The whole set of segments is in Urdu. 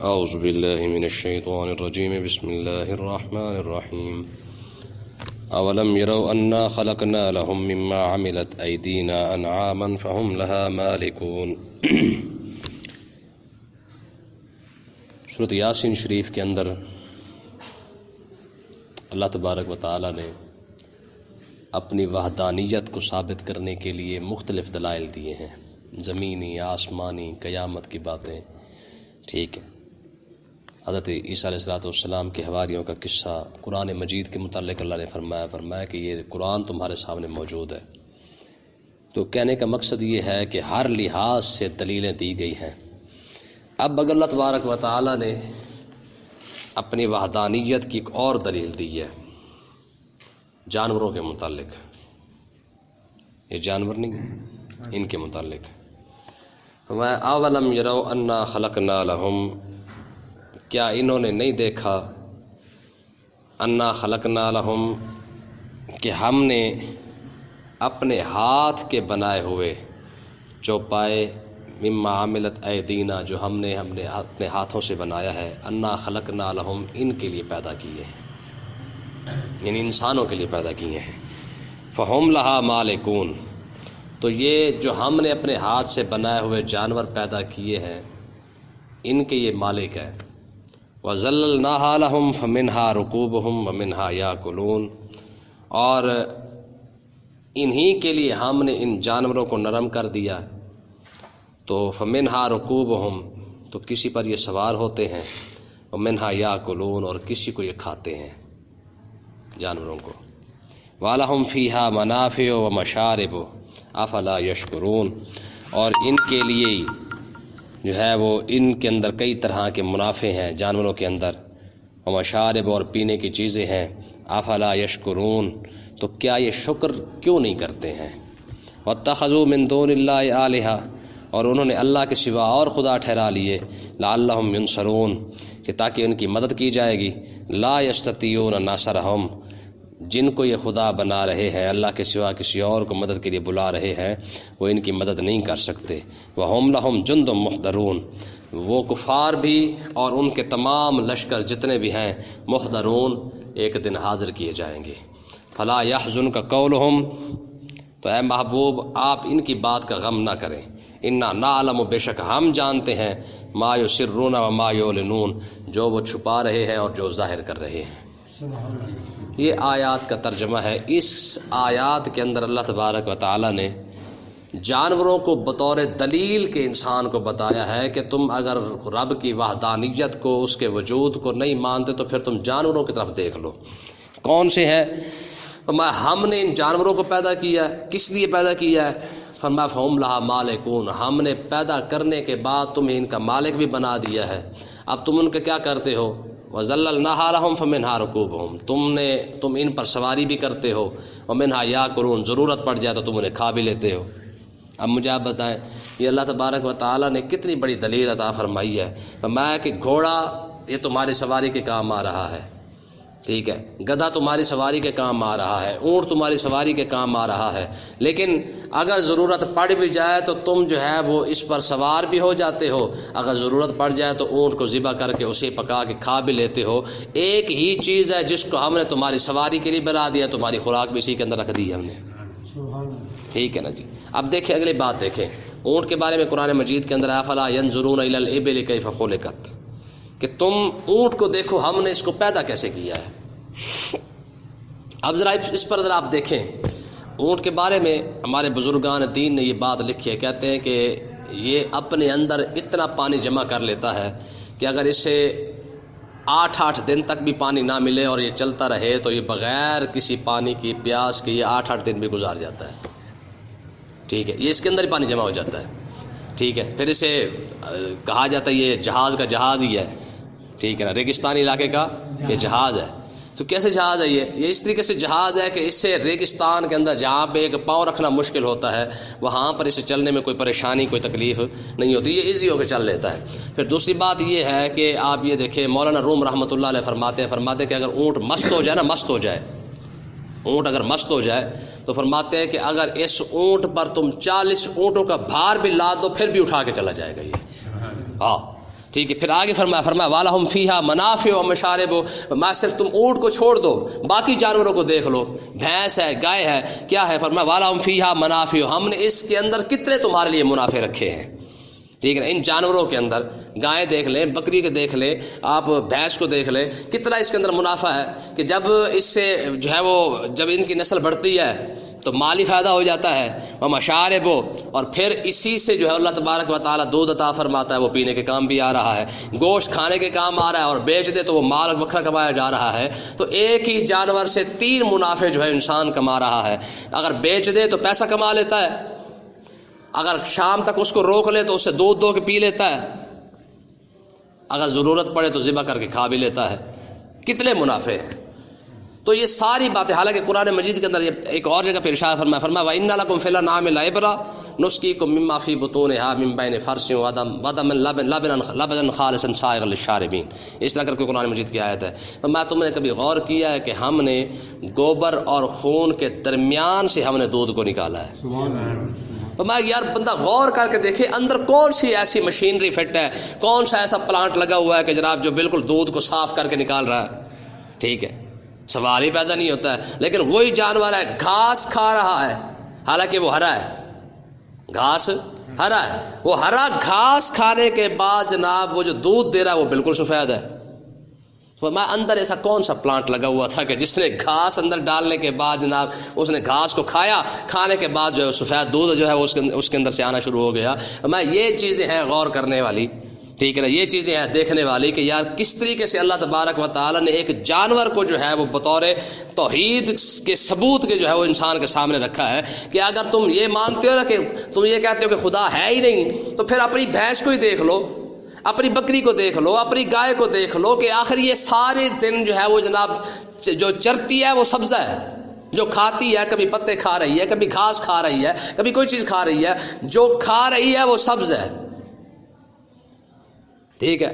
اعوذ باللہ من الشیطان الرجیم بسم اللہ الرحمن الرحیم اولم يروا انا خلقنا لهم مما عملت ایدینا انعاما فهم لها مالکون۔ سورۃ یاسین شریف کے اندر اللہ تبارک و تعالی نے اپنی وحدانیت کو ثابت کرنے کے لیے مختلف دلائل دیے ہیں، زمینی، آسمانی، قیامت کی باتیں، ٹھیک ہے۔ حضرت عیسیٰ علیہ السلام کے حواریوں کا قصہ قرآن مجید کے متعلق اللہ نے فرمایا کہ یہ قرآن تمہارے سامنے موجود ہے۔ تو کہنے کا مقصد یہ ہے کہ ہر لحاظ سے دلیلیں دی گئی ہیں۔ اب اگر اللہ تبارک و تعالی نے اپنی وحدانیت کی ایک اور دلیل دی ہے جانوروں کے متعلق، یہ جانور نہیں، ان کے متعلق، اولم یروا انا خلقنا لهم، کیا انہوں نے نہیں دیکھا، انا خلقنا لهم، کہ ہم نے اپنے ہاتھ کے بنائے ہوئے چوپائے، مما عملت ایدینا، جو ہم نے اپنے ہاتھوں سے بنایا ہے، انا خلقنا لهم، ان کے لیے پیدا کیے ہیں، ان انسانوں کے لیے پیدا کیے ہیں، فہم لہا مالکون، تو یہ جو ہم نے اپنے ہاتھ سے بنائے ہوئے جانور پیدا کیے ہیں ان کے یہ مالک ہے۔ وَذَلَّلْنَاهَا لَهُمْ فَمِنْهَا رُكُوبُهُمْ وَمِنْهَا يَأْكُلُونَ، اور انہی کے لیے ہم نے ان جانوروں کو نرم کر دیا، تو فَمِنْهَا رُكُوبُهُمْ، تو کسی پر یہ سوار ہوتے ہیں، وَمِنْهَا يَأْكُلُونَ، اور کسی کو یہ کھاتے ہیں جانوروں کو، وَلَهُمْ فِيهَا مَنَافِعُ وَمَشَارِبُ افلا یشکرون، اور ان کے لیے جو ہے وہ ان کے اندر کئی طرح کے منافع ہیں جانوروں کے اندر، و مشارب، اور پینے کی چیزیں ہیں، افلا یشکرون، تو کیا یہ شکر کیوں نہیں کرتے ہیں۔ واتخذوا من دون اللہ آلہہ، اور انہوں نے اللہ کے سوا اور خدا ٹھہرا لیے، لعلہم ینصرون، کہ تاکہ ان کی مدد کی جائے گی، لا یستطیعون نصرہم، جن کو یہ خدا بنا رہے ہیں اللہ کے سوا کسی اور کو مدد کے لیے بلا رہے ہیں، وہ ان کی مدد نہیں کر سکتے۔ وَهُمْ لَهُمْ جُنْدٌ مُحْضَرُونَ، وہ کفار بھی اور ان کے تمام لشکر جتنے بھی ہیں، محضرون، ایک دن حاضر کیے جائیں گے۔ فَلَا يَحْزُنْكَ قَوْلُهُمْ، تو اے محبوب آپ ان کی بات کا غم نہ کریں، اِنَّا نَعْلَمُ، بے شک ہم جانتے ہیں، مَا يُسِرُّونَ وَمَا يُعْلِنُونَ، جو وہ چھپا رہے ہیں اور جو ظاہر کر رہے ہیں۔ یہ آیات کا ترجمہ ہے۔ اس آیات کے اندر اللہ تبارک و تعالی نے جانوروں کو بطور دلیل کے انسان کو بتایا ہے کہ تم اگر رب کی وحدانیت کو، اس کے وجود کو نہیں مانتے تو پھر تم جانوروں کی طرف دیکھ لو، کون سے ہیں۔ ہم نے ان جانوروں کو پیدا کیا ہے، کس لیے پیدا کیا ہے؟ فرمایا فہم لہا مالکون، ہم نے پیدا کرنے کے بعد تمہیں ان کا مالک بھی بنا دیا ہے، اب تم ان کا کیا کرتے ہو؟ وَذَلَّلْنَاهَا لَهُمْ فَمِنْهَا رُكُوبُهُمْ، تم ان پر سواری بھی کرتے ہو، وَمِنْهَا يَأْكُلُونَ، ضرورت پڑ جائے تو تم انہیں کھا بھی لیتے ہو۔ اب مجھے آپ بتائیں یہ اللہ تبارک و تعالی نے کتنی بڑی دلیل عطا فرمائی ہے۔ فرمایا کہ گھوڑا یہ تمہاری سواری کے کام آ رہا ہے، ٹھیک ہے، گدھا تمہاری سواری کے کام آ رہا ہے، اونٹ تمہاری سواری کے کام آ رہا ہے، لیکن اگر ضرورت پڑ بھی جائے تو تم جو ہے وہ اس پر سوار بھی ہو جاتے ہو، اگر ضرورت پڑ جائے تو اونٹ کو ذبح کر کے اسے پکا کے کھا بھی لیتے ہو۔ ایک ہی چیز ہے جس کو ہم نے تمہاری سواری کے لیے بنا دیا، تمہاری خوراک بھی اسی کے اندر رکھ دی ہے ہم نے، ٹھیک ہے نا جی۔ اب دیکھیں اگلی بات، دیکھیں اونٹ کے بارے میں قرآن مجید کے اندر افلا ینظرون الی الابل کیف خلقت، کہ تم اونٹ کو دیکھو ہم نے اس کو پیدا کیسے کیا ہے۔ اب ذرا اس پر ذرا آپ دیکھیں، اونٹ کے بارے میں ہمارے بزرگان دین نے یہ بات لکھی ہے، کہتے ہیں کہ یہ اپنے اندر اتنا پانی جمع کر لیتا ہے کہ اگر اسے 8 دن تک بھی پانی نہ ملے اور یہ چلتا رہے تو یہ بغیر کسی پانی کی پیاس کے یہ 8 دن بھی گزار جاتا ہے، ٹھیک ہے، یہ اس کے اندر ہی پانی جمع ہو جاتا ہے، ٹھیک ہے۔ پھر اسے کہا جاتا ہے یہ جہاز کا جہاز ہی ہے، ٹھیک ہے نا، ریگستانی علاقے کا یہ جہاز ہے۔ تو کیسے جہاز ہے یہ اس طریقے سے جہاز ہے کہ اس سے ریگستان کے اندر جہاں پہ ایک پاؤں رکھنا مشکل ہوتا ہے وہاں پر اسے چلنے میں کوئی پریشانی، کوئی تکلیف نہیں ہوتی، یہ ایزی ہو کے چل لیتا ہے۔ پھر دوسری بات یہ ہے کہ آپ یہ دیکھیں مولانا روم رحمۃ اللہ علیہ فرماتے ہیں کہ اگر اونٹ مست ہو جائے نا، مست ہو جائے اونٹ، اگر مست ہو جائے تو فرماتے ہیں کہ اگر اس اونٹ پر تم 40 اونٹوں کا بھار بھی لاد دو پھر بھی اٹھا کے چلا جائے گا یہ، ہاں ٹھیک ہے، پھر آگے فرمایا وَلَهُمْ فِيهَا مَنَافِعُ وَمَشَارِبُ، میں صرف تم اونٹ کو چھوڑ دو، باقی جانوروں کو دیکھ لو، بھینس ہے، گائے ہے، کیا ہے، فرمایا وَلَهُمْ فِيهَا مَنَافِعُ، ہم نے اس کے اندر کتنے تمہارے لیے منافع رکھے ہیں، ٹھیک ہے نا، ان جانوروں کے اندر گائے دیکھ لیں، بکری کے دیکھ لیں، آپ بھینس کو دیکھ لیں، کتنا اس کے اندر منافع ہے کہ جب اس سے جو ہے وہ جب ان کی نسل بڑھتی ہے تو مالی فائدہ ہو جاتا ہے، وہ مشارب ہو، اور پھر اسی سے جو ہے اللہ تبارک و تعالیٰ دودھ عطا فرماتا ہے، وہ پینے کے کام بھی آ رہا ہے، گوشت کھانے کے کام آ رہا ہے، اور بیچ دے تو وہ مال وکھرا کمایا جا رہا ہے۔ تو ایک ہی جانور سے 3 منافع جو ہے انسان کما رہا ہے، اگر بیچ دے تو پیسہ کما لیتا ہے، اگر شام تک اس کو روک لے تو اس سے دودھ دو کے پی لیتا ہے، اگر ضرورت پڑے تو ذبح کر کے کھا بھی لیتا ہے، کتنے منافع ہیں۔ تو یہ ساری باتیں، حالانکہ قرآن مجید کے اندر ایک اور جگہ پہ ارشاد فرمایا وَإِنَّ لَكُمْ فِي الْأَنْعَامِ لَعِبْرَةً نُسْقِيكُم مِّمَّا فِي بُطُونِهَا مِن بَيْنِ فَرْثٍ وَدَمٍ لَبَنًا خَالِصًا سَائِغًا لِّلشَّارِبِينَ، اس طرح کر کے قرآن مجید کی آیت ہے۔ فرمایا تم نے کبھی غور کیا ہے کہ ہم نے گوبر اور خون کے درمیان سے ہم نے دودھ کو نکالا ہے؟ تو میں یار بندہ غور کر کے دیکھے اندر کون سی ایسی مشینری فٹ ہے، کون سا ایسا پلانٹ لگا ہوا ہے کہ جناب جو بالکل دودھ کو صاف کر کے نکال رہا ہے، ٹھیک ہے، سوال ہی پیدا نہیں ہوتا ہے۔ لیکن وہی جانور ہے، گھاس کھا رہا ہے، حالانکہ وہ ہرا ہے، گھاس ہرا ہے، وہ ہرا گھاس کھانے کے بعد جناب وہ جو دودھ دے رہا ہے وہ بالکل سفید ہے۔ میں اندر ایسا کون سا پلانٹ لگا ہوا تھا کہ جس نے گھاس اندر ڈالنے کے بعد جناب اس نے گھاس کو کھایا، کھانے کے بعد جو ہے سفید دودھ جو ہے وہ اس کے اندر سے آنا شروع ہو گیا۔ میں یہ چیزیں ہیں غور کرنے والی، ٹھیک ہے نا، یہ چیزیں ہیں دیکھنے والی کہ یار کس طریقے سے اللہ تبارک و تعالیٰ نے ایک جانور کو جو ہے وہ بطور توحید کے ثبوت کے جو ہے وہ انسان کے سامنے رکھا ہے کہ اگر تم یہ مانتے ہو نا کہ تم یہ کہتے ہو کہ خدا ہے ہی نہیں، تو پھر اپنی بھینس کو ہی دیکھ لو، اپنی بکری کو دیکھ لو، اپنی گائے کو دیکھ لو کہ آخر یہ سارے دن جو ہے وہ جناب جو چرتی ہے وہ سبزہ ہے، جو کھاتی ہے، کبھی پتے کھا رہی ہے، کبھی گھاس کھا رہی ہے، کبھی کوئی چیز کھا رہی ہے، جو کھا رہی ہے وہ سبز ہے، ٹھیک ہے،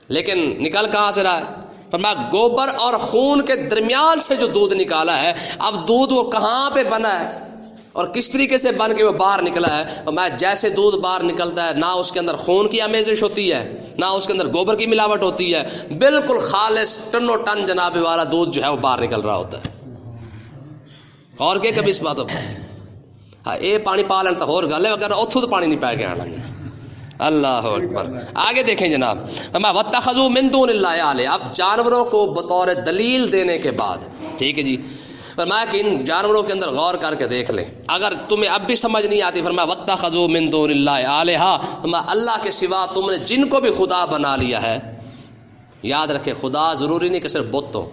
لیکن نکل کہاں سے رہا ہے؟ فرمایا گوبر اور خون کے درمیان سے جو دودھ نکالا ہے، اب دودھ وہ کہاں پہ بنا ہے اور کس طریقے سے بن کے وہ باہر نکلا ہے؟ اور میں جیسے دودھ باہر نکلتا ہے، نہ اس کے اندر خون کی آمیزش ہوتی ہے، نہ اس کے اندر گوبر کی ملاوٹ ہوتی ہے، بالکل خالص ٹنو ٹن جناب والا دودھ جو ہے وہ باہر نکل رہا ہوتا ہے۔ اور کے کبھی اس باتوں پر ہاں اے پانی پا لینا تو ہور گل ہے، اگر اتھو تو پانی نہیں پا کے آنا۔ اللہ اکبر، آگے دیکھیں جناب، وَاتَّخَذُوا مِن دُونِ اللَّهِ آلِهَةً، اب جانوروں کو بطور دلیل دینے کے بعد، ٹھیک ہے جی، فرمایا کہ ان جانوروں کے اندر غور کر کے دیکھ لیں، اگر تمہیں اب بھی سمجھ نہیں آتی، فرمایا وَاتَّخَذُوا مِن دُونِ اللَّهِ آلِهَةً، فرمایا اللہ کے سوا تم نے جن کو بھی خدا بنا لیا ہے، یاد رکھے خدا ضروری نہیں کہ صرف بت ہو،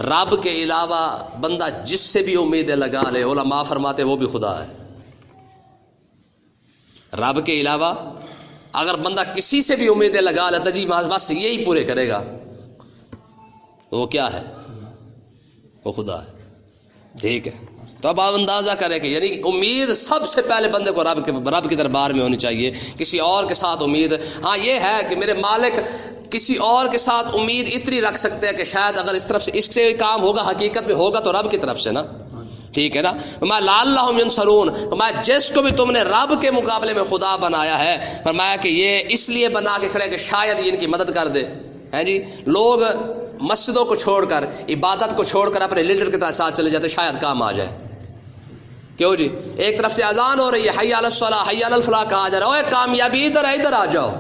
رب کے علاوہ بندہ جس سے بھی امیدیں لگا لے، علماء فرماتے وہ بھی خدا ہے۔ رب کے علاوہ اگر بندہ کسی سے بھی امیدیں لگا لیتا جی بس یہی پورے کرے گا، تو وہ کیا ہے؟ وہ خدا ہے، ٹھیک ہے۔ تو اب آپ اندازہ کریں کہ یعنی امید سب سے پہلے بندے کو رب کے دربار میں ہونی چاہیے، کسی اور کے ساتھ امید، ہاں یہ ہے کہ میرے مالک کسی اور کے ساتھ امید اتنی رکھ سکتے ہیں کہ شاید اگر اس طرف سے اس سے کام ہوگا، حقیقت میں ہوگا تو رب کی طرف سے نا، ٹھیک ہے نا۔ فرمایا لعلہم ینصرون، فرمایا جس کو بھی تم نے رب کے مقابلے میں خدا بنایا ہے، فرمایا کہ یہ اس لیے بنا کے کھڑے کہ شاید یہ ان کی مدد کر دے، ہے جی۔ لوگ مسجدوں کو چھوڑ کر، عبادت کو چھوڑ کر اپنے لیڈر کے ساتھ چلے جاتے شاید کام آ جائے، کیوں جی؟ ایک طرف سے اذان ہو رہی ہے، حی علی الصلاۃ حی علی الفلاح کہا جا رہا ہے، اوے کامیابی ادھر ہے، ادھر آ جاؤ،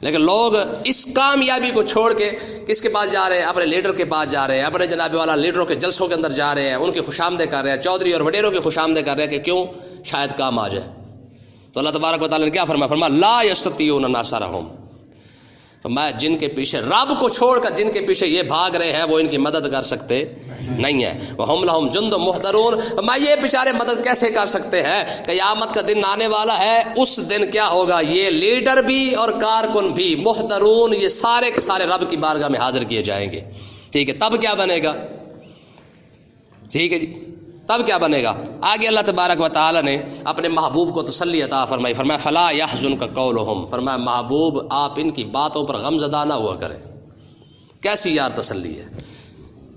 لیکن لوگ اس کامیابی کو چھوڑ کے کس کے پاس جا رہے ہیں؟ اپنے لیڈر کے پاس جا رہے ہیں، اپنے جناب والا لیڈروں کے جلسوں کے اندر جا رہے ہیں، ان کی خوشامدیں کر رہے ہیں، چودھری اور وڈیروں کی خوشامدیں کر رہے ہیں کہ کیوں؟ شاید کام آ جائے۔ تو اللہ تبارک و تعالیٰ نے کیا فرمایا؟ فرمایا لا یستطیعون ناصرہم، فرمایا جن کے پیچھے رب کو چھوڑ کر جن کے پیچھے یہ بھاگ رہے ہیں وہ ان کی مدد کر سکتے نہیں ہیں۔ وہم لہم جند محضرون، فرمایا یہ بیچارے مدد کیسے کر سکتے ہیں؟ قیامت کا دن آنے والا ہے، اس دن کیا ہوگا؟ یہ لیڈر بھی اور کارکن بھی محضرون، یہ سارے کے سارے رب کی بارگاہ میں حاضر کیے جائیں گے، ٹھیک ہے۔ تب کیا بنے گا؟ ٹھیک ہے جی، تب کیا بنے گا؟ آگے اللہ تبارک و تعالیٰ نے اپنے محبوب کو تسلی عطا فرمائی، فرمایا فلا یحزنک قولہم، فرمایا محبوب آپ ان کی باتوں پر غم زدہ نہ ہوا کریں۔ کیسی یار تسلی ہے،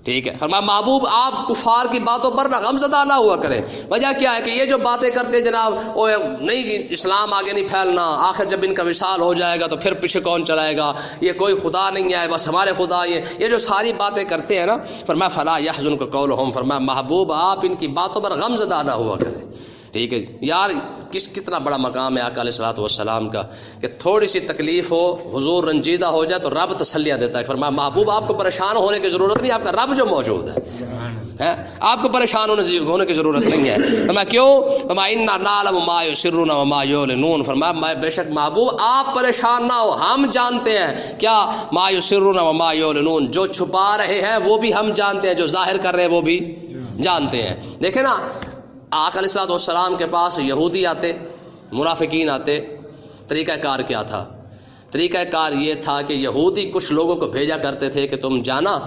ٹھیک ہے، فرمایا محبوب آپ کفار کی باتوں پر نہ غم زدہ نہ ہوا کریں۔ وجہ کیا ہے کہ یہ جو باتیں کرتے جناب وہ نہیں جی اسلام آگے نہیں پھیلنا، آخر جب ان کا وصال ہو جائے گا تو پھر پیچھے کون چلائے گا، یہ کوئی خدا نہیں ہے بس ہمارے خدا، یہ جو ساری باتیں کرتے ہیں نا، فرمایا فلا یحزنک قولہم، فرمایا محبوب آپ ان کی باتوں پر غم زدہ نہ ہوا کریں۔ ٹھیک ہے یار، کتنا بڑا مقام ہے آقا علیہ الصلوۃ والسلام کا کہ تھوڑی سی تکلیف ہو، حضور رنجیدہ ہو جائے تو رب تسلیاں دیتا ہے۔ فرمایا محبوب آپ کو پریشان ہونے کی ضرورت نہیں، آپ کا رب جو موجود ہے آپ کو پریشان ہونے کی ضرورت نہیں ہے۔ فرمایا کیوں؟ فرمایا انا نعلم ما یسرون وما یعلنون، فرمایا بے شک محبوب آپ پریشان نہ ہو، ہم جانتے ہیں کیا ما یسرون وما یعلنون، جو چھپا رہے ہیں وہ بھی ہم جانتے ہیں، جو ظاہر کر رہے ہیں وہ بھی جانتے ہیں۔ دیکھیں نا آقا علیہ الصلوۃ والسلام کے پاس یہودی آتے، منافقین آتے، طریقہ کار کیا تھا؟ طریقہ کار یہ تھا کہ یہودی کچھ لوگوں کو بھیجا کرتے تھے کہ تم جانا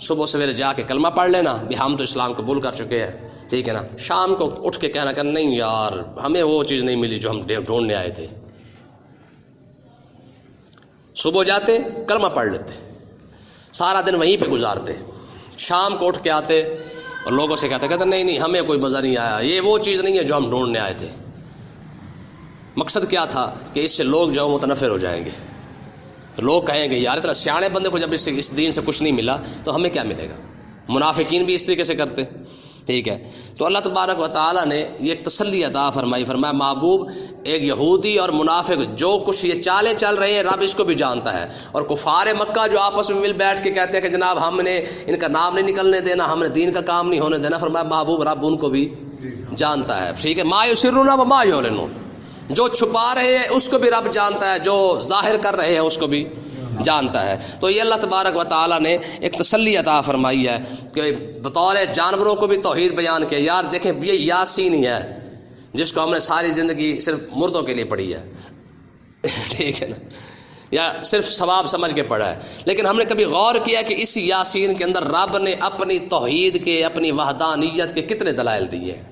صبح سویرے جا کے کلمہ پڑھ لینا، بھی ہم تو اسلام قبول کر چکے ہیں، ٹھیک ہے نا، شام کو اٹھ کے کہنا کہ نہیں یار ہمیں وہ چیز نہیں ملی جو ہم ڈھونڈنے آئے تھے۔ صبح جاتے کلمہ پڑھ لیتے، سارا دن وہیں پہ گزارتے، شام کو اٹھ کے آتے اور لوگوں سے کہتے نہیں ہمیں کوئی مزہ نہیں آیا، یہ وہ چیز نہیں ہے جو ہم ڈھونڈنے آئے تھے۔ مقصد کیا تھا کہ اس سے لوگ جو متنفر ہو جائیں گے، تو لوگ کہیں گے یار اتنا سیاڑے بندے کو جب اس دین سے کچھ نہیں ملا تو ہمیں کیا ملے گا۔ منافقین بھی اس طریقے سے کرتے، ٹھیک ہے۔ تو اللہ تبارک و تعالیٰ نے یہ ایک تسلی عطا فرمائی، فرمایا محبوب ایک یہودی اور منافق جو کچھ یہ چالیں چل رہے ہیں رب اس کو بھی جانتا ہے، اور کفار مکہ جو آپس میں مل بیٹھ کے کہتے ہیں کہ جناب ہم نے ان کا نام نہیں نکلنے دینا، ہم نے دین کا کام نہیں ہونے دینا، فرمایا محبوب رب ان کو بھی جانتا ہے، ٹھیک ہے۔ ما یسرون وما یعلنون، جو چھپا رہے ہیں اس کو بھی رب جانتا ہے، جو ظاہر کر رہے ہیں اس کو بھی جانتا ہے۔ تو یہ اللہ تبارک و تعالیٰ نے ایک تسلی عطا فرمائی ہے کہ بطور جانوروں کو بھی توحید بیان کیا۔ یار دیکھیں یہ یاسین ہی ہے جس کو ہم نے ساری زندگی صرف مردوں کے لیے پڑھی ہے، ٹھیک ہے نا، یا صرف ثواب سمجھ کے پڑھا ہے، لیکن ہم نے کبھی غور کیا کہ اس یاسین کے اندر رب نے اپنی توحید کے، اپنی وحدانیت کے کتنے دلائل دیے ہیں۔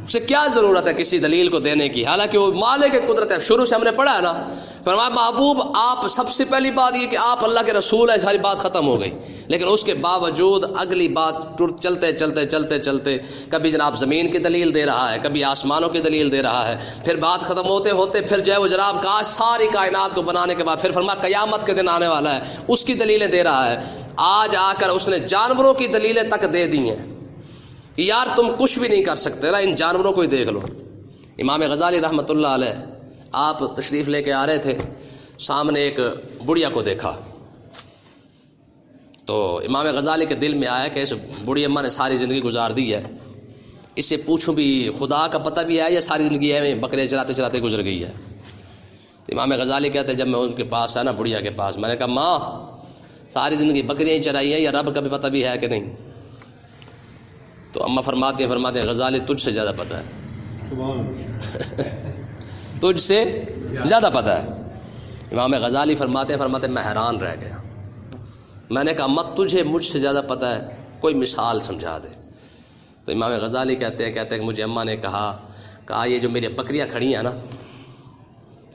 اسے کیا ضرورت ہے کسی دلیل کو دینے کی، حالانکہ وہ مالک قدرت ہے، شروع سے ہم نے پڑھا ہے نا۔ فرمایا محبوب آپ سب سے پہلی بات یہ کہ آپ اللہ کے رسول ہیں، ساری بات ختم ہو گئی، لیکن اس کے باوجود اگلی بات چلتے چلتے چلتے چلتے کبھی جناب زمین کی دلیل دے رہا ہے، کبھی آسمانوں کی دلیل دے رہا ہے، پھر بات ختم ہوتے ہوتے پھر جو ہے وہ جناب کہا ساری کائنات کو بنانے کے بعد پھر فرمایا قیامت کے دن آنے والا ہے اس کی دلیلیں دے رہا ہے۔ آج آ کر اس نے جانوروں کی دلیلیں تک دے دی ہیں کہ یار تم کچھ بھی نہیں کر سکتے نا، ان جانوروں کو ہی دیکھ لو۔ امام غزالی رحمۃ اللہ علیہ آپ تشریف لے کے آ رہے تھے، سامنے ایک بڑھیا کو دیکھا، تو امام غزالی کے دل میں آیا کہ اس بوڑھی اماں نے ساری زندگی گزار دی ہے، اس سے پوچھوں بھی خدا کا پتہ بھی ہے یا ساری زندگی ہے بکرے چلاتے چلاتے گزر گئی ہے۔ امام غزالی کہتے ہیں جب میں ان کے پاس آیا نا بڑھیا کے پاس، میں نے کہا ماں ساری زندگی بکریاں ہی چرائی ہیں یا رب کا بھی پتہ بھی ہے کہ نہیں؟ تو اماں فرماتے ہیں غزالی تجھ سے زیادہ پتہ ہے، تجھ سے زیادہ پتہ ہے۔ امام غزالی فرماتے ہیں میں حیران رہ گیا، میں نے کہا مت تجھے مجھ سے زیادہ پتہ ہے، کوئی مثال سمجھا دے۔ تو امام غزالی کہتے ہیں کہ مجھے اماں نے کہا یہ جو میری بکریاں کھڑی ہیں نا،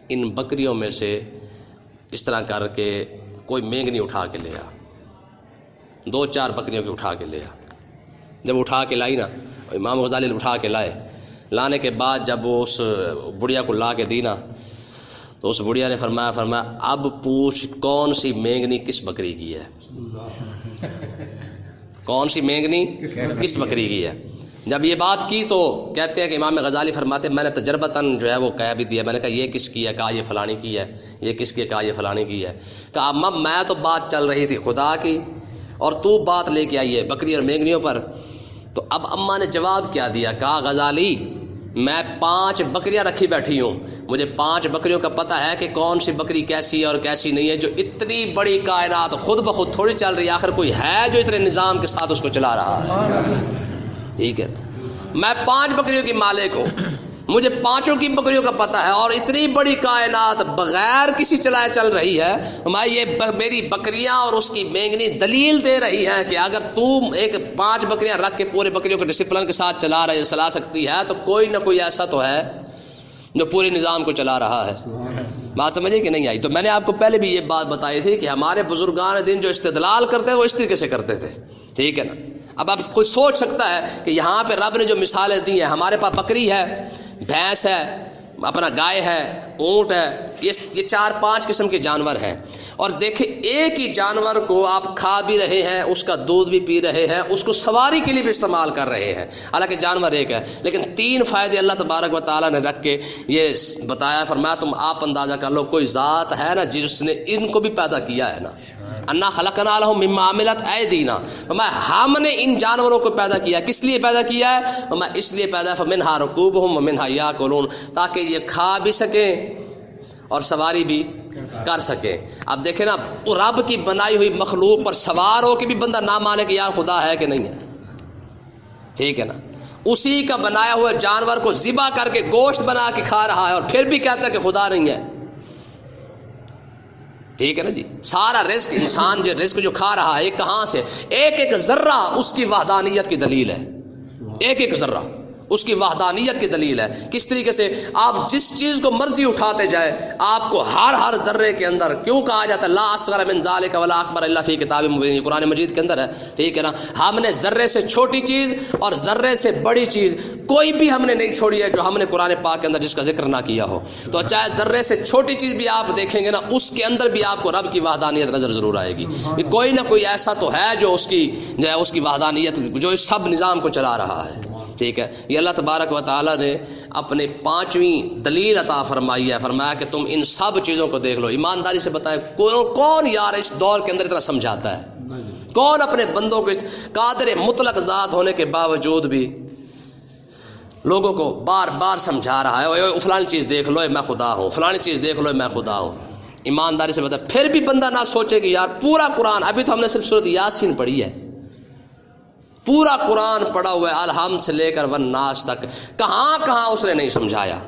ان بکریوں میں سے اس طرح کر کے کوئی مینگنی اٹھا کے لے آ، 2-4 بکریوں کی اٹھا کے لے آ۔ جب اٹھا کے لائی نا، امام غزالی اٹھا کے لائے، لانے کے بعد جب وہ اس بڑھیا کو لا کے دی نا، تو اس بڑھیا نے فرمایا اب پوچھ کون سی مینگنی کس بکری کی ہے، کون سی مینگنی کس بکری کی ہے۔ جب یہ بات کی تو کہتے ہیں کہ امام غزالی فرماتے ہیں میں نے تجربتاً جو ہے وہ کہہ بھی دیا، میں نے کہا یہ کس کی ہے، کہا یہ فلانی کی ہے، یہ کس کی ہے، کہا یہ فلانی کی ہے۔ کہا اماں میں تو بات چل رہی تھی خدا کی اور تو بات لے کے آئی ہے بکری اور مینگنیوں پر۔ تو اب اماں نے جواب کیا دیا، کہا غزالی میں 5 بکریاں رکھی بیٹھی ہوں، مجھے 5 بکریوں کا پتہ ہے کہ کون سی بکری کیسی ہے اور کیسی نہیں ہے، جو اتنی بڑی کائنات خود بخود تھوڑی چل رہی ہے، آخر کوئی ہے جو اتنے نظام کے ساتھ اس کو چلا رہا ہے، ٹھیک ہے۔ میں 5 بکریوں کی مالک ہوں، مجھے 5 کی بکریوں کا پتہ ہے، اور اتنی بڑی کائنات بغیر کسی چلائے چل رہی ہے، میں یہ میری بکریاں اور اس کی مینگنی دلیل دے رہی ہیں کہ اگر تم 5 بکریاں رکھ کے پورے بکریوں کے ڈسپلن کے ساتھ چلا سکتی ہے تو کوئی نہ کوئی ایسا تو ہے جو پورے نظام کو چلا رہا ہے۔ بات سمجھے کہ نہیں آئی؟ تو میں نے آپ کو پہلے بھی یہ بات بتائی تھی کہ ہمارے بزرگان دین جو استدلال کرتے ہیں وہ اس طریقے سے کرتے تھے ٹھیک ہے نا. اب آپ خود سوچ سکتا ہے کہ یہاں پہ رب نے جو مثالیں دی ہیں، ہمارے پاس بکری ہے، بھینس ہے، اپنا گائے ہے، اونٹ ہے، یہ 4-5 قسم کے جانور ہیں. اور دیکھیں ایک ہی جانور کو آپ کھا بھی رہے ہیں، اس کا دودھ بھی پی رہے ہیں، اس کو سواری کے لیے بھی استعمال کر رہے ہیں، حالانکہ جانور ایک ہے، لیکن 3 فائدے اللہ تبارک و تعالیٰ نے رکھ کے یہ بتایا. فرمایا تم آپ اندازہ کر لو، کوئی ذات ہے نا جس نے ان کو بھی پیدا کیا ہے نا. انا خلقنا لهم مما عملت ایدینا، ہم نے ان جانوروں کو پیدا کیا. کس لیے پیدا کیا ہے؟ اس لیے پیدا فمنھا رکوبہم ومنھا یاکلون، تاکہ یہ کھا بھی سکیں اور سواری بھی کر سکے. اب دیکھیں نا، رب کی بنائی ہوئی مخلوق پر سوار ہو کے بھی بندہ نہ مانے کہ یار خدا ہے کہ نہیں ہے. ٹھیک ہے نا، اسی کا بنایا ہوا جانور کو ذبح کر کے گوشت بنا کے کھا رہا ہے اور پھر بھی کہتا ہے کہ خدا نہیں ہے. ٹھیک ہے نا جی. سارا رزق انسان جو رزق جو کھا رہا ہے، کہاں سے؟ ایک ایک ذرہ اس کی وحدانیت کی دلیل ہے. ایک ایک ذرہ اس کی وحدانیت کی دلیل ہے. کس طریقے سے آپ جس چیز کو مرضی اٹھاتے جائیں، آپ کو ہر ذرے کے اندر کیوں کہا جاتا ہے لا اصغر من ذالک ولا اکبر الا فی کتاب مبین، قرآن مجید کے اندر ہے. ٹھیک ہے نا، ہم نے ذرے سے چھوٹی چیز اور ذرے سے بڑی چیز کوئی بھی ہم نے نہیں چھوڑی ہے جو ہم نے قرآن پاک کے اندر جس کا ذکر نہ کیا ہو. تو چاہے ذرے سے چھوٹی چیز بھی آپ دیکھیں گے نا، اس کے اندر بھی آپ کو رب کی وحدانیت نظر ضرور آئے گی. کوئی نہ کوئی ایسا تو ہے جو اس کی وحدانیت، جو اس سب نظام کو چلا رہا ہے. ٹھیک ہے، یہ اللہ تبارک و تعالیٰ نے اپنے 5ویں دلیل عطا فرمائی ہے. فرمایا کہ تم ان سب چیزوں کو دیکھ لو. ایمانداری سے بتائیں کون یار اس دور کے اندر اتنا سمجھاتا ہے؟ کون اپنے بندوں کو اس قادر مطلق ذات ہونے کے باوجود بھی لوگوں کو بار بار سمجھا رہا ہے فلانی چیز دیکھ لو میں خدا ہوں، فلانی چیز دیکھ لو میں خدا ہوں؟ ایمانداری سے بتائیں، پھر بھی بندہ نہ سوچے کہ یار پورا قرآن، ابھی تو ہم نے صرف سورۃ یاسین پڑھی ہے، پورا قرآن پڑھا ہوا ہے الحمد سے لے کر والناس تک، کہاں کہاں اس نے نہیں سمجھایا.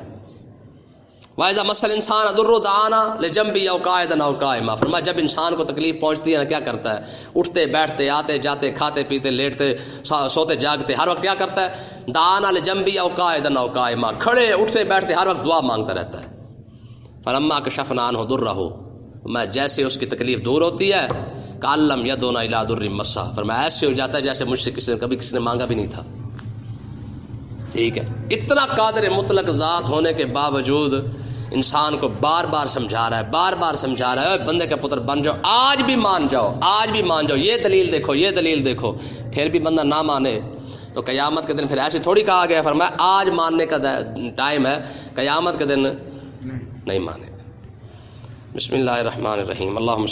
وَإِذَا مَسَّ الْإِنسَانَ ضُرٌّ دَعَانَا لِجَنبِهِ أَوْ قَاعِدًا أَوْ قَائِمًا. فرمایا جب انسان کو تکلیف پہنچتی ہے نا، کیا کرتا ہے؟ اٹھتے بیٹھتے آتے جاتے کھاتے پیتے لیٹتے سوتے جاگتے ہر وقت کیا کرتا ہے؟ دعانا لجنبی او قائدن او قائما، کھڑے اٹھتے بیٹھتے ہر وقت دعا مانگتا رہتا ہے. فلما کشفنا عنہ ضرہ، میں جیسے اس کی تکلیف دور ہوتی ہے کعلم یدعونا الی ضر مسہ، فرمایا ایسے ہو جاتا ہے جیسے مجھ سے کبھی کسی نے مانگا بھی نہیں تھا. ٹھیک ہے، اتنا قادر مطلق ذات ہونے کے باوجود انسان کو بار بار سمجھا رہا ہے، بار بار سمجھا رہا ہے بندے کا پتر بن جاؤ، آج بھی مان جاؤ، آج بھی مان جاؤ، یہ دلیل دیکھو یہ دلیل دیکھو. پھر بھی بندہ نہ مانے تو قیامت کے دن پھر ایسے تھوڑی کہا گیا. فرمایا آج ماننے کا ٹائم ہے، قیامت کے دن نہیں مانے. بسم اللہ الرحمن الرحیم. اللہم